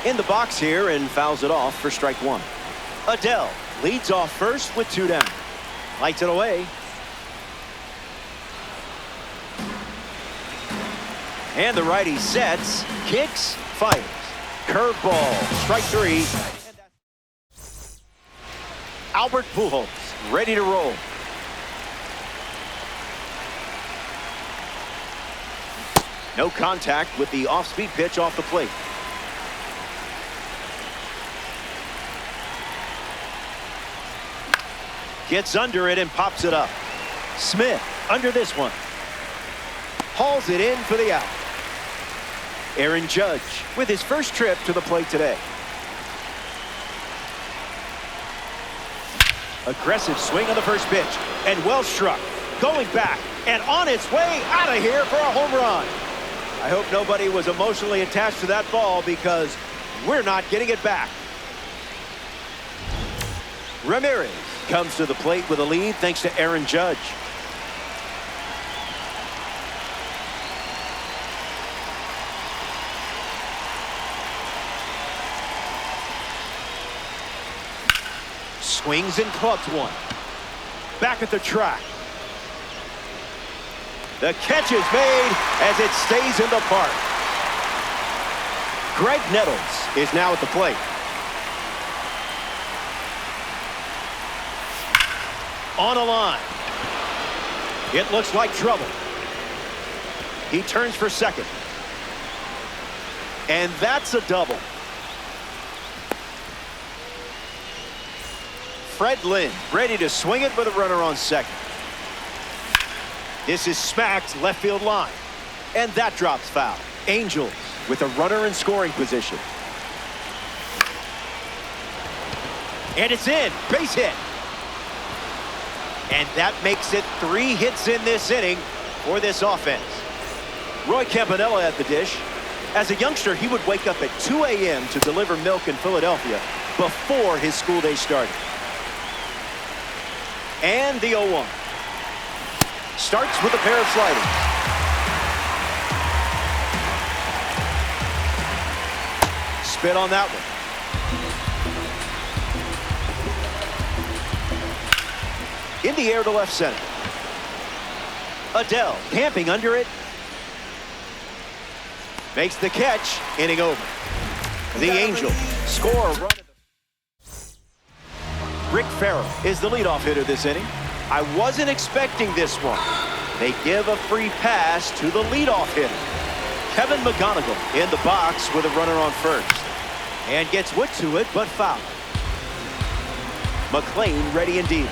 In the box here and fouls it off for strike one. Adele leads off first with 2 down. Lights it away. And the righty sets, kicks, fires. Curveball, strike 3. Albert Pujols ready to roll. No contact with the off-speed pitch off the plate. Gets under it and pops it up. Smith under this one. Hauls it in for the out. Aaron Judge with his first trip to the plate today. Aggressive swing on the first pitch. And well struck. Going back and on its way out of here for a home run. I hope nobody was emotionally attached to that ball because we're not getting it back. Ramirez comes to the plate with a lead thanks to Aaron Judge. Swings and clubs one. Back at the track. The catch is made as it stays in the park. Greg Nettles is now at the plate. On a line. It looks like trouble. He turns for second. And that's a double. Fred Lynn ready to swing it with a runner on second. This is smacked left field line. And that drops foul. Angels with a runner in scoring position. And it's in. Base hit. And that makes it 3 hits in this inning for this offense. Roy Campanella at the dish. As a youngster, he would wake up at 2 a.m. to deliver milk in Philadelphia before his school day started. And the 0-1. Starts with a pair of sliders. Spit on that one. In the air to left center. Adele camping under it. Makes the catch. Inning over. The Angels score a run. Rick Farrell is the leadoff hitter this inning. I wasn't expecting this one. They give a free pass to the leadoff hitter. Kevin McGonigal in the box with a runner on first. And gets wood to it, but foul. McLean ready and deals.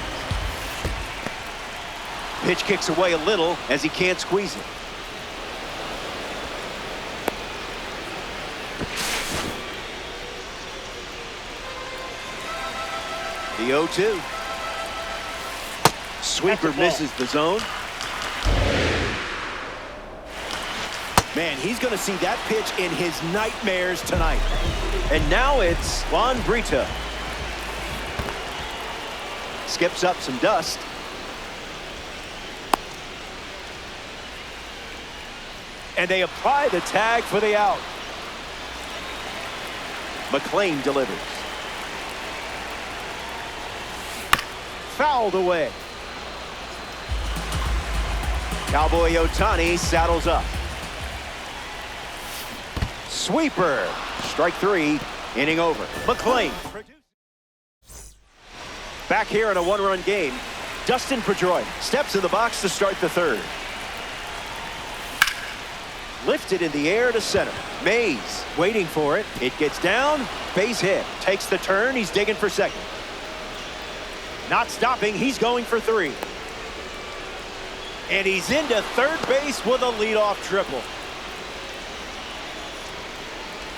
Pitch kicks away a little as he can't squeeze it. The 0-2. Sweeper misses the zone. Man, he's going to see that pitch in his nightmares tonight. And now it's Juan Brito. Skips up some dust. And they apply the tag for the out. McLean delivers. Fouled away. Cowboy Ohtani saddles up. Sweeper. Strike 3. Inning over. McLean. Back here in a 1-run game. Dustin Pedroia steps in the box to start the third. Lifted in the air to center. Mays waiting for it. It gets down. Base hit. Takes the turn. He's digging for second. Not stopping. He's going for 3. And he's into third base with a leadoff triple.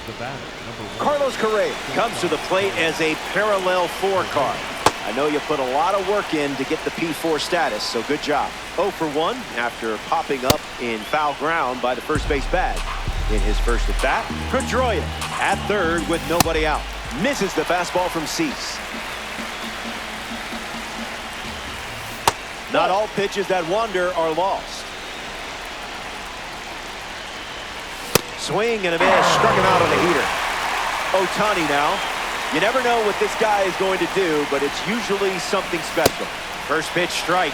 The batter, number 1. Carlos Correa comes to the plate as a parallel 4 card. I know you put a lot of work in to get the P4 status, so good job. 0 for 1 after popping up in foul ground by the first base bag. In his first at bat, Pedroia at third with nobody out. Misses the fastball from Cease. Not all pitches that wander are lost. Swing and a miss. Struck him out on the heater. Ohtani now. You never know what this guy is going to do, but it's usually something special. First pitch strike.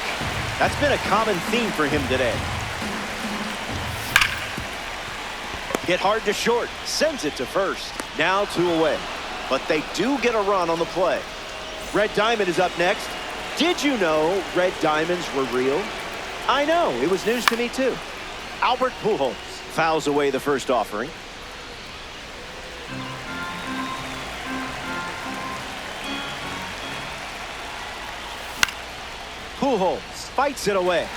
That's been a common theme for him today. Hit hard to short. Sends it to first. Now 2 away. But they do get a run on the play. Red Diamond is up next. Did you know red diamonds were real? I know. It was news to me too. Albert Pujols fouls away the first offering. Pujols fights it away.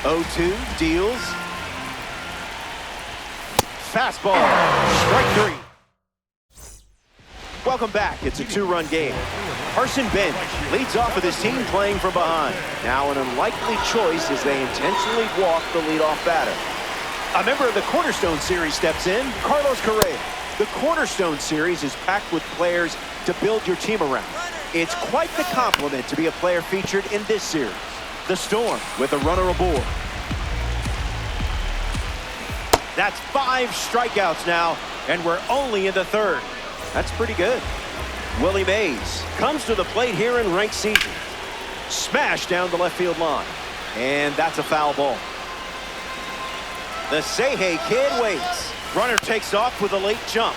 0-2 deals. Fastball. Strike 3. Welcome back. It's a 2-run game. Carson Bench leads off with his team playing from behind. Now an unlikely choice as they intentionally walk the leadoff batter. A member of the Cornerstone Series steps in, Carlos Correa. The Cornerstone Series is packed with players to build your team around. It's quite the compliment to be a player featured in this series. The Storm with a runner aboard. That's 5 strikeouts now, and we're only in the 3rd. That's pretty good. Willie Mays comes to the plate here in ranked season. Smash down the left field line. And that's a foul ball. The Say Hey kid waits. Runner takes off with a late jump.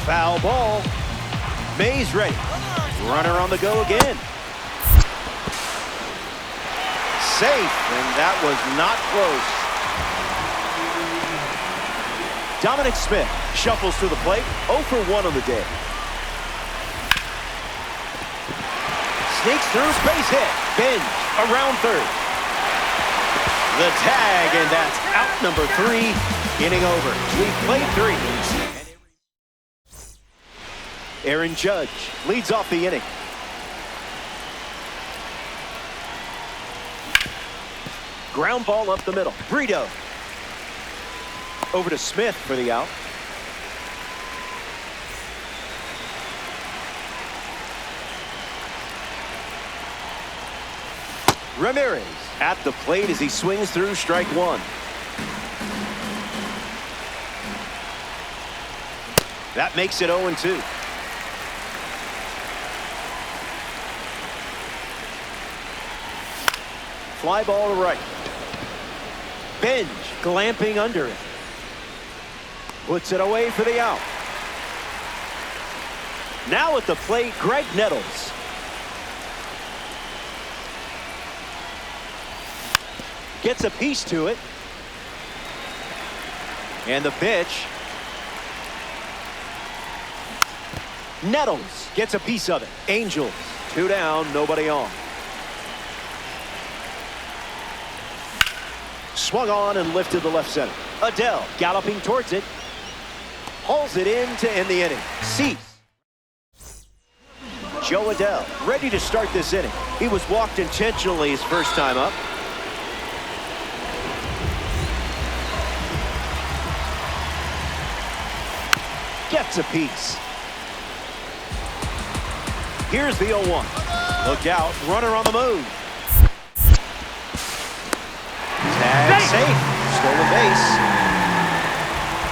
Foul ball. Mays ready. Runner on the go again. Safe, and that was not close. Dominic Smith shuffles to the plate, 0 for 1 on the day. Sneaks through, base hit. Bench around third. The tag, and that's out number 3. Inning over. We've played 3. Aaron Judge leads off the inning. Ground ball up the middle. Brito. Over to Smith for the out. Ramirez at the plate as he swings through strike 1. That makes it 0-2. Fly ball to right. Bench glamping under it. Puts it away for the out. Now at the plate, Greg Nettles. Gets a piece to it. And the pitch. Nettles gets a piece of it. Angels, 2 down, nobody on. Swung on and lifted to left center. Adele galloping towards it. Hauls it in to end the inning. Cease. Joe Adele ready to start this inning. He was walked intentionally his first time up. Gets a piece. Here's the 0-1. Look out, runner on the move. Tag safe. Stolen base.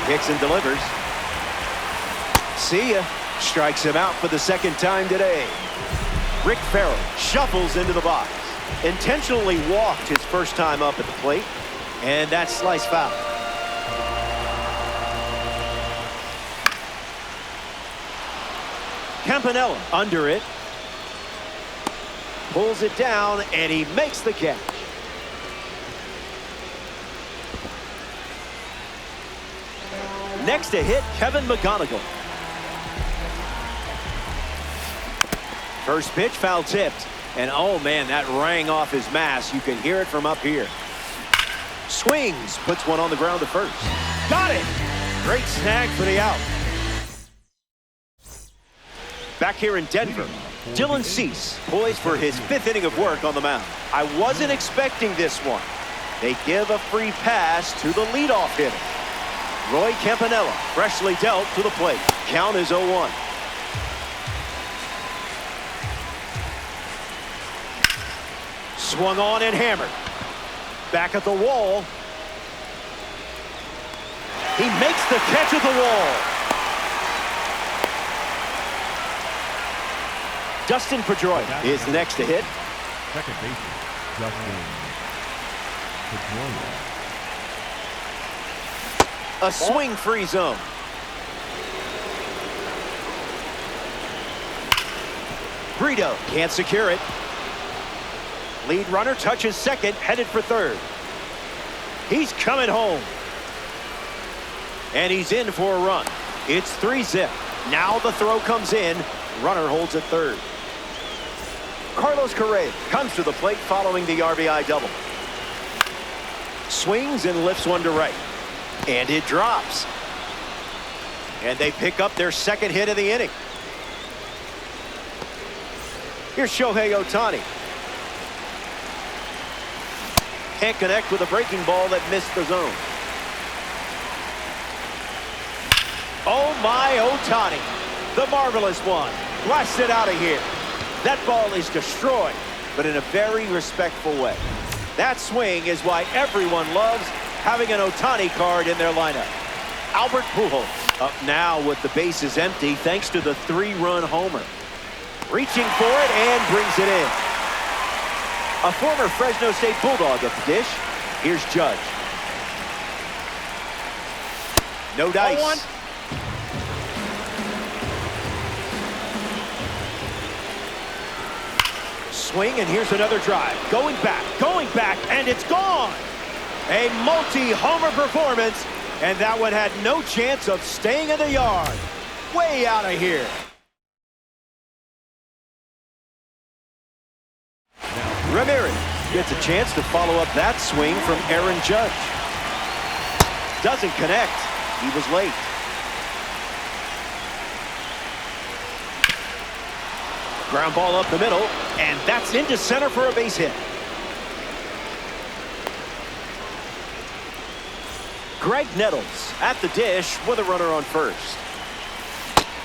Hits and delivers. See ya. Strikes him out for the 2nd time today. Rick Farrell shuffles into the box. Intentionally walked his first time up at the plate. And that's slice foul. Campanella under it. Pulls it down, and he makes the catch. Next to hit, Kevin McGonigal. First pitch, foul tipped. And oh man, that rang off his mask. You can hear it from up here. Swings, puts one on the ground to first. Got it! Great snag for the out. Back here in Denver, Dylan Cease poised for his 5th inning of work on the mound. I wasn't expecting this one. They give a free pass to the leadoff hitter. Roy Campanella freshly dealt to the plate. Count is 0-1. Swung on and hammered. Back at the wall. He makes the catch at the wall. Dustin Pedroia is next to hit. Second baseman, Dustin Pedroia. A swing-free zone. Brito can't secure it. Lead runner touches second, headed for third. He's coming home. And he's in for a run. It's 3-zip. Now the throw comes in. Runner holds at third. Carlos Correa comes to the plate following the RBI double. Swings and lifts one to right. And it drops. And they pick up their second hit of the inning. Here's Shohei Ohtani. Can't connect with a breaking ball that missed the zone. Oh my, Ohtani. The marvelous one. Blasted out of here. That ball is destroyed, but in a very respectful way. That swing is why everyone loves having an Ohtani card in their lineup. Albert Pujols up now with the bases empty thanks to the 3-run homer. Reaching for it and brings it in. A former Fresno State Bulldog at the dish. Here's Judge. No dice. Swing, and here's another drive. Going back, and it's gone. A multi-homer performance, and that one had no chance of staying in the yard. Way out of here. Ramirez gets a chance to follow up that swing from Aaron Judge. Doesn't connect. He was late. Ground ball up the middle, and that's into center for a base hit. Greg Nettles at the dish with a runner on first.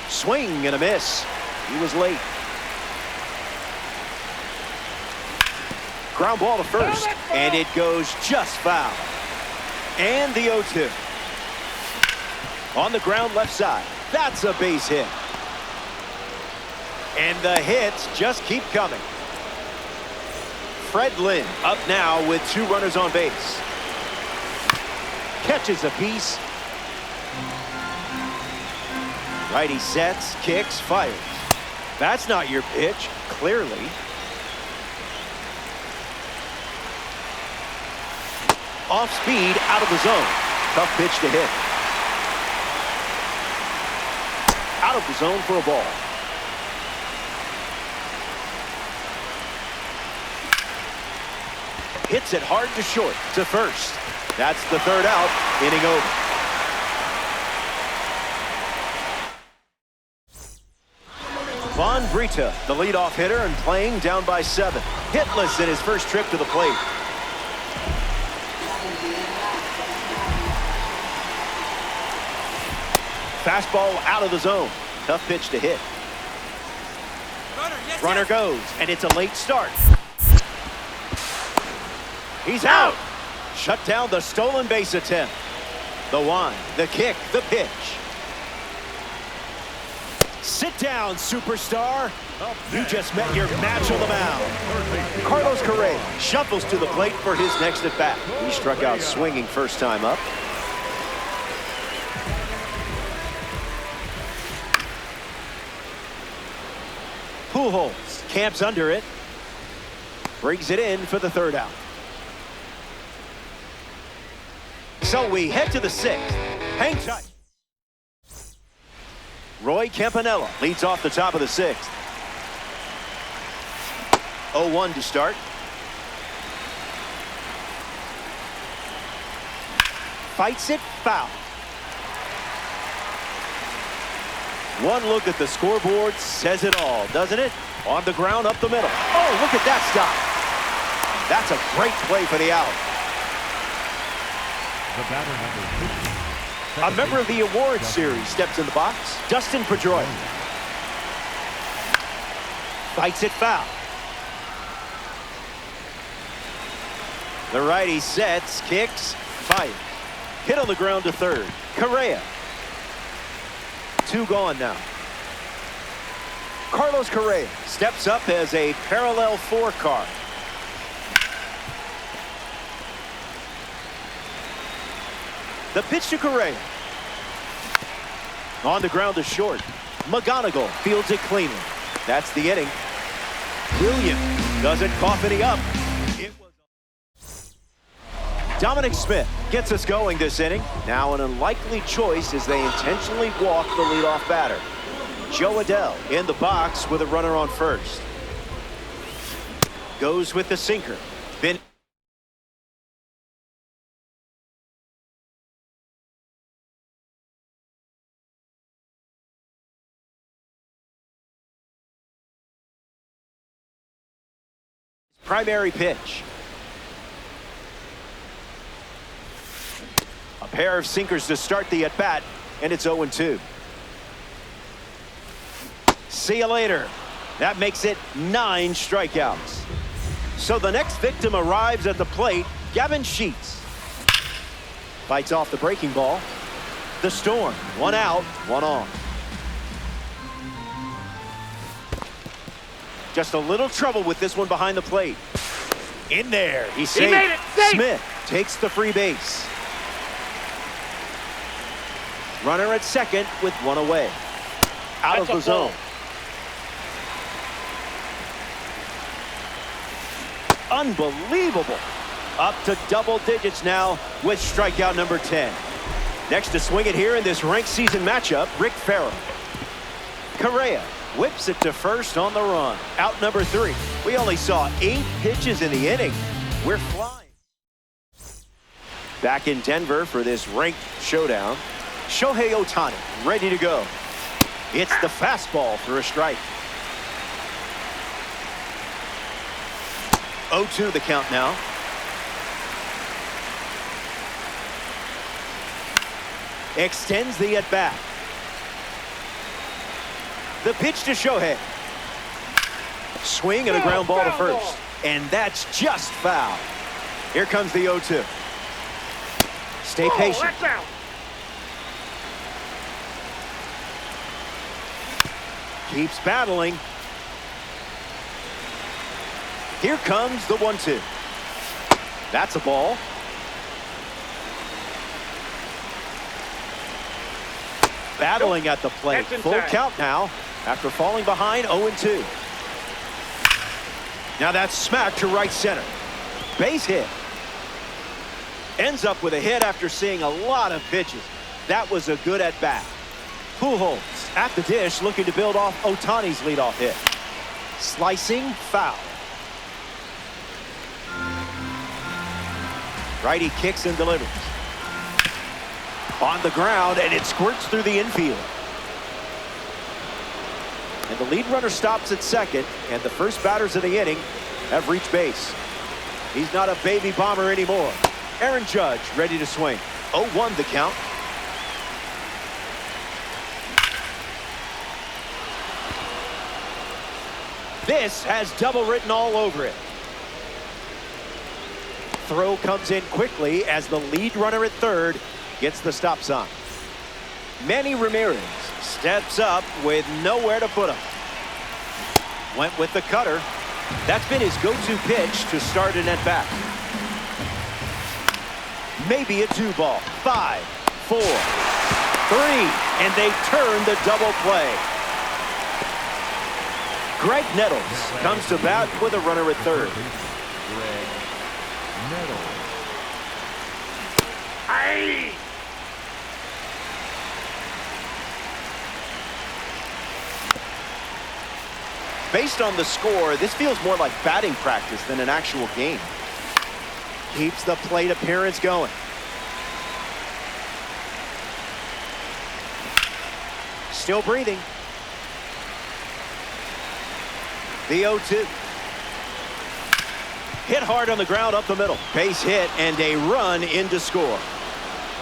Swing and a miss. He was late. Ground ball to first, and it goes just foul. And the 0-2. On the ground left side. That's a base hit. And the hits just keep coming. Fred Lynn up now with 2 runners on base. Catches a piece. Righty sets, kicks, fires. That's not your pitch, clearly. Off speed, out of the zone. Tough pitch to hit. Out of the zone for a ball. Hits it hard to short, to first. That's the third out, inning over. Von Brita, the leadoff hitter, and playing down by 7. Hitless in his first trip to the plate. Fastball out of the zone. Tough pitch to hit. Runner goes, and it's a late start. He's out. Shut down the stolen base attempt. The wind, the kick, the pitch. Sit down, superstar. You just met your match on the mound. Carlos Correa shuffles to the plate for his next at bat. He struck out swinging first time up. Pujols camps under it. Brings it in for the third out. So we head to the 6th. Hang tight. Roy Campanella leads off the top of the 6th. 0-1 to start. Fights it, foul. One look at the scoreboard says it all, doesn't it? On the ground, up the middle. Oh, look at that stop. That's a great play for the out. The batter number 50. A member of the awards series steps in the box. Dustin Pedroia. Fights it foul. The righty sets, kicks, fires. Hit on the ground to third. Correa. 2 gone now. Carlos Correa steps up as a parallel 4 card. The pitch to Correa. On the ground to short. McGonigal fields it cleanly. That's the inning. Williams doesn't cough any up. Dominic Smith gets us going this inning. Now an unlikely choice as they intentionally walk the leadoff batter. Joe Adell in the box with a runner on first. Goes with the sinker. Then primary pitch. A pair of sinkers to start the at-bat, and it's 0-2. See you later. That makes it 9 strikeouts. So the next victim arrives at the plate, Gavin Sheets. Fights off the breaking ball. The Storm, 1 out, 1 on. Just a little trouble with this one behind the plate. In there, he's safe. He made it safe. Smith takes the free base. Runner at second with 1 away. Out of the zone. Unbelievable. Up to double digits now with strikeout number 10. Next to swing it here in this ranked season matchup, Rick Farrell. Correa whips it to first on the run. Out number 3. We only saw 8 pitches in the inning. We're flying. Back in Denver for this ranked showdown. Shohei Ohtani ready to go. It's the fastball for a strike. 0-2 the count now. Extends the at-bat. The pitch to Shohei. Swing and a ground ball to first. And that's just foul. Here comes the 0-2. Stay patient. That's out. Keeps battling. Here comes the 1-2. That's a ball. Battling at the plate. Full count now after falling behind 0-2. Now that's smacked to right center. Base hit. Ends up with a hit after seeing a lot of pitches. That was a good at-bat. Pujols at the dish looking to build off Ohtani's leadoff hit. Slicing foul. Righty kicks and delivers. On the ground, and it squirts through the infield. And the lead runner stops at second, and the first batters of the inning have reached base. He's not a baby bomber anymore. Aaron Judge ready to swing. 0-1 the count. This has double written all over it. Throw comes in quickly as the lead runner at third gets the stop sign. Manny Ramirez steps up with nowhere to put him. Went with the cutter. That's been his go-to pitch to start an at-bat. Maybe a 2-ball. 5, 4, 3, and they turn the double play. Greg Nettles comes to bat with a runner at third. Greg Nettles. Aye. Based on the score, this feels more like batting practice than an actual game. Keeps the plate appearance going. Still breathing. The 0-2. Hit hard on the ground up the middle. Base hit and a run in to score.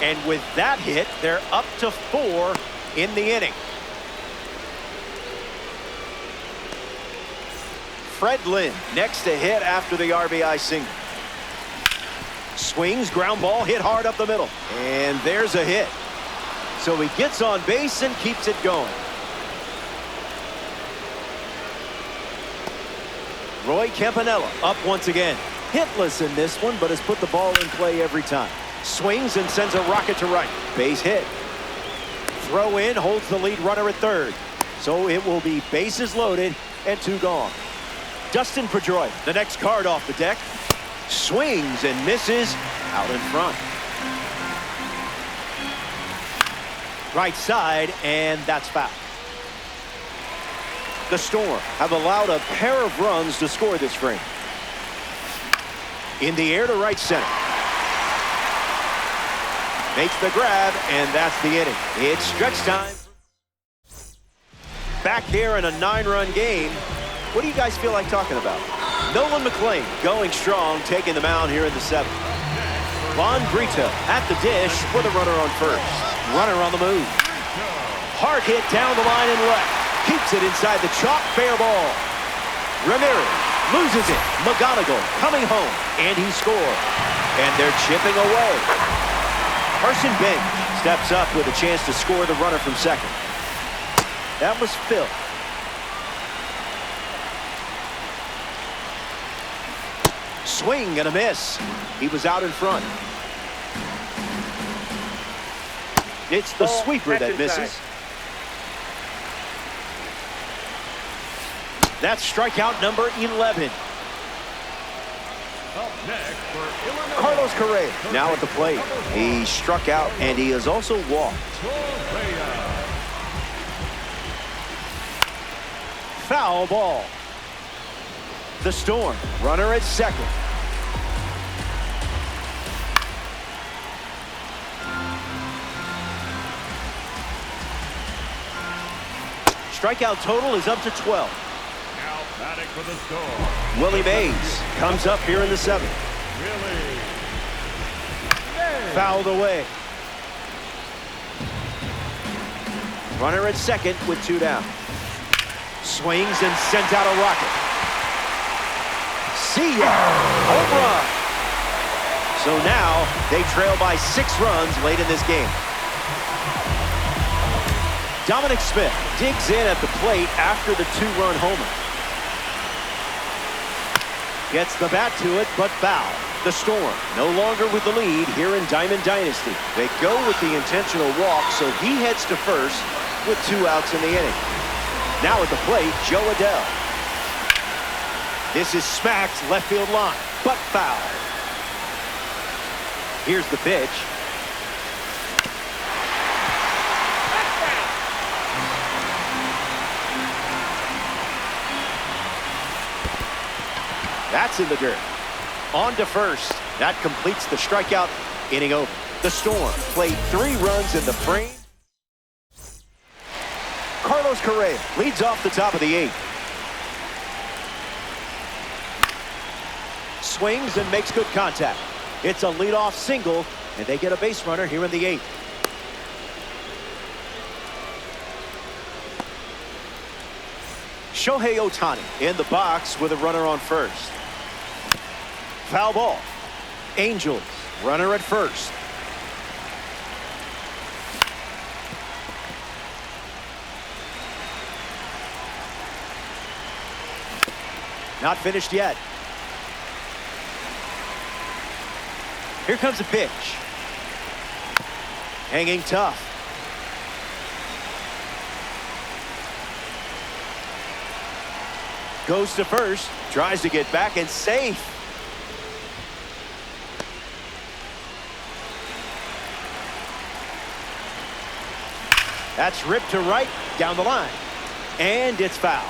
And with that hit, they're up to 4 in the inning. Fred Lynn next to hit after the RBI single. Swings, ground ball, hit hard up the middle. And there's a hit. So he gets on base and keeps it going. Roy Campanella up once again. Hitless in this one, but has put the ball in play every time. Swings and sends a rocket to right. Base hit. Throw in, holds the lead runner at third. So it will be bases loaded and 2 gone. Dustin Pedroia, the next card off the deck. Swings and misses out in front. Right side, and that's foul. The Storm have allowed a pair of runs to score this frame. In the air to right center. Makes the grab, and that's the inning. It's stretch time. Back here in a 9-run game. What do you guys feel like talking about? Nolan McLean going strong, taking the mound here in the 7th. Juan Brito at the dish with a runner on first. Runner on the move. Hard hit down the line and left. Keeps it inside the chalk, fair ball. Ramirez loses it. McGonigal coming home, and he scored. And they're chipping away. Carson Bench steps up with a chance to score the runner from second. That was Phil. Swing and a miss. He was out in front. It's the sweeper that misses. That's strikeout number 11. Up next for Illinois, Carlos Correa now at the plate. He struck out and he has also walked. Foul ball. The Storm, runner at second. Strikeout total is up to 12. Now batting for the Storm, Willie Mays comes up here in the 7th. Willie Mays. Fouled away. Runner at second with 2 down. Swings and sent out a rocket. See ya! Home run. So now they trail by 6 runs late in this game. Dominic Smith digs in at the plate after the 2-run homer. Gets the bat to it, but foul. The Storm no longer with the lead here in Diamond Dynasty. They go with the intentional walk, so he heads to first with 2 outs in the inning. Now at the plate, Joe Adell. This is smacked left field line, but foul. Here's the pitch. That's in the dirt. On to first. That completes the strikeout. Inning over. The Storm played 3 runs in the frame. Carlos Correa leads off the top of the 8th. Swings and makes good contact. It's a leadoff single, and they get a base runner here in the 8th. Shohei Ohtani in the box with a runner on first. Foul ball. Angels, runner at first. Not finished yet. Here comes a pitch. Hanging tough. Goes to first. Tries to get back and safe. That's ripped to right down the line. And it's foul.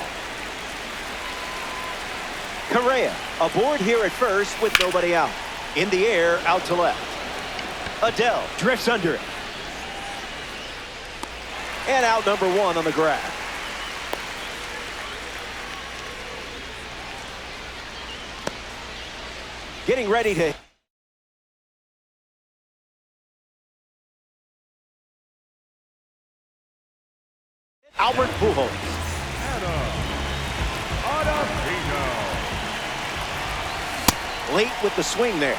Correa aboard here at first with nobody out. In the air, out to left. Adell drifts under it. And out number 1 on the grab. Getting ready to... Albert Pujols. Late with the swing there.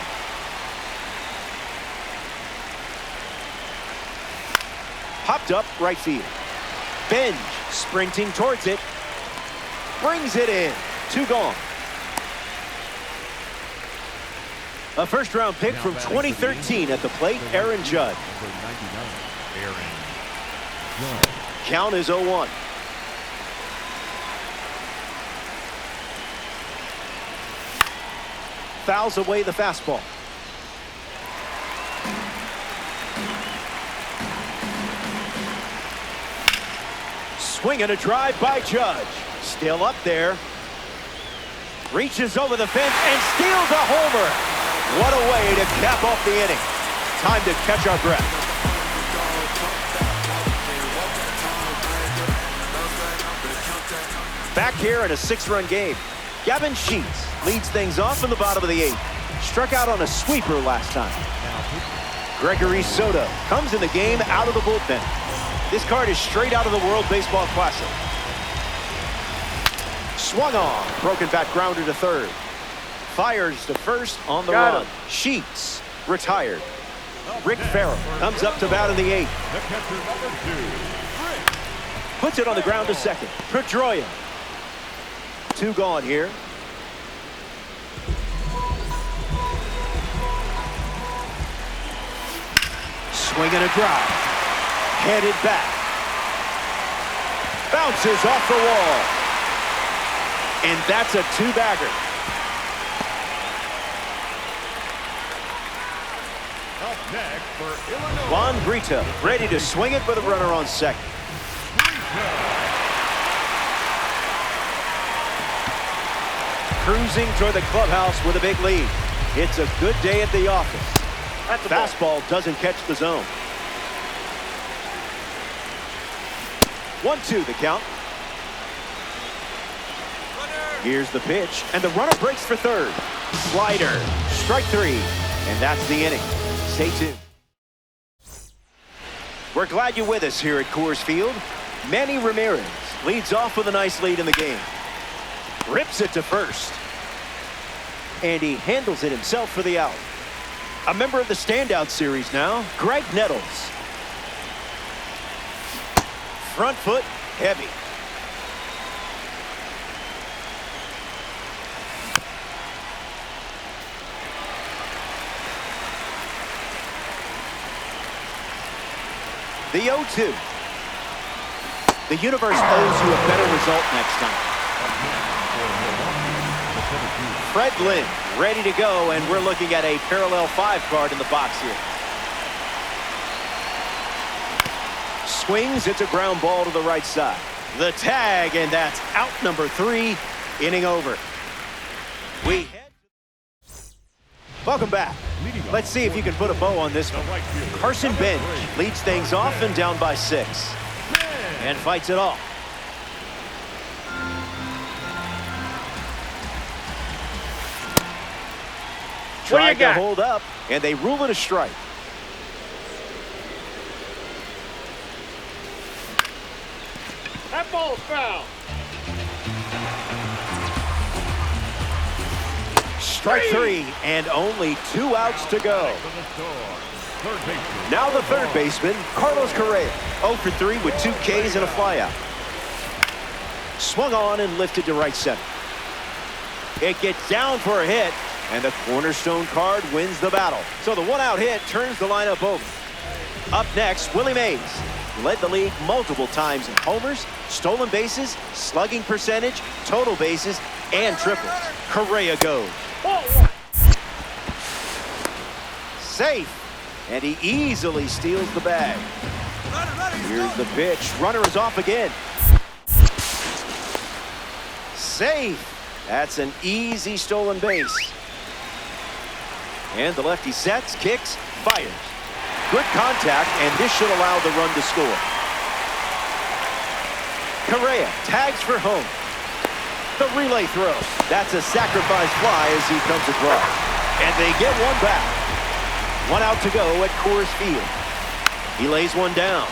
Popped up right field. Benj sprinting towards it. Brings it in. 2 gone. A first-round pick from 2013 at the plate, Aaron Judge. Count is 0-1. Fouls away the fastball. Swing and a drive by Judge. Still up there. Reaches over the fence and steals a homer. What a way to cap off the inning. Time to catch our breath. Back here in a 6-run game. Gavin Sheets leads things off in the bottom of the 8th. Struck out on a sweeper last time. Gregory Soto comes in the game out of the bullpen. This card is straight out of the World Baseball Classic. Swung on. Broken back grounder to third. Fires to first on the run. Sheets retired. Rick Farrell comes up to bat in the 8th. Puts it on the ground to second. Pedroia. 2 gone here. Swing and a drive. Headed back. Bounces off the wall. And that's a 2-bagger. Up next for Illinois. Juan Brito ready to swing it with a runner on second. Cruising toward the clubhouse with a big lead. It's a good day at the office. Fastball doesn't catch the zone. 1-2 the count. Here's the pitch, and the runner breaks for third. Slider, strike 3, and that's the inning. Stay tuned. We're glad you're with us here at Coors Field. Manny Ramirez leads off with a nice lead in the game. Rips it to first. And he handles it himself for the out. A member of the standout series now, Greg Nettles. Front foot, heavy. The 0-2. The universe owes you a better result next time. Fred Lynn ready to go, and we're looking at a parallel 5 card in the box here. Swings, it's a ground ball to the right side. The tag, and that's out number 3, inning over. Welcome back. Let's see if you can put a bow on this one. Carson Benj leads things off and down by 6. And fights it off. Tried to hold up, and they rule it a strike. That ball's foul. Strike 3, and only 2 outs to go. Now the third baseman, Carlos Correa. 0 for 3 with 2 Ks and a flyout. Swung on and lifted to right center. It gets down for a hit, and the cornerstone card wins the battle. So the 1-out hit turns the lineup over. Up next, Willie Mays. Led the league multiple times in homers, stolen bases, slugging percentage, total bases, and triples. Correa goes. Safe, and he easily steals the bag. Here's the pitch. Runner is off again. Safe. That's an easy stolen base. And the lefty sets, kicks, fires. Good contact, and this should allow the run to score. Correa tags for home. The relay throw. That's a sacrifice fly as he comes across. And they get one back. 1 out to go at Coors Field. He lays one down.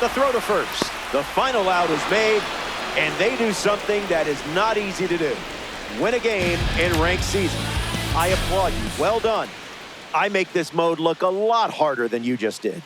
The throw to first. The final out is made, and they do something that is not easy to do. Win a game in ranked season. I applaud you. Well done. I make this mode look a lot harder than you just did.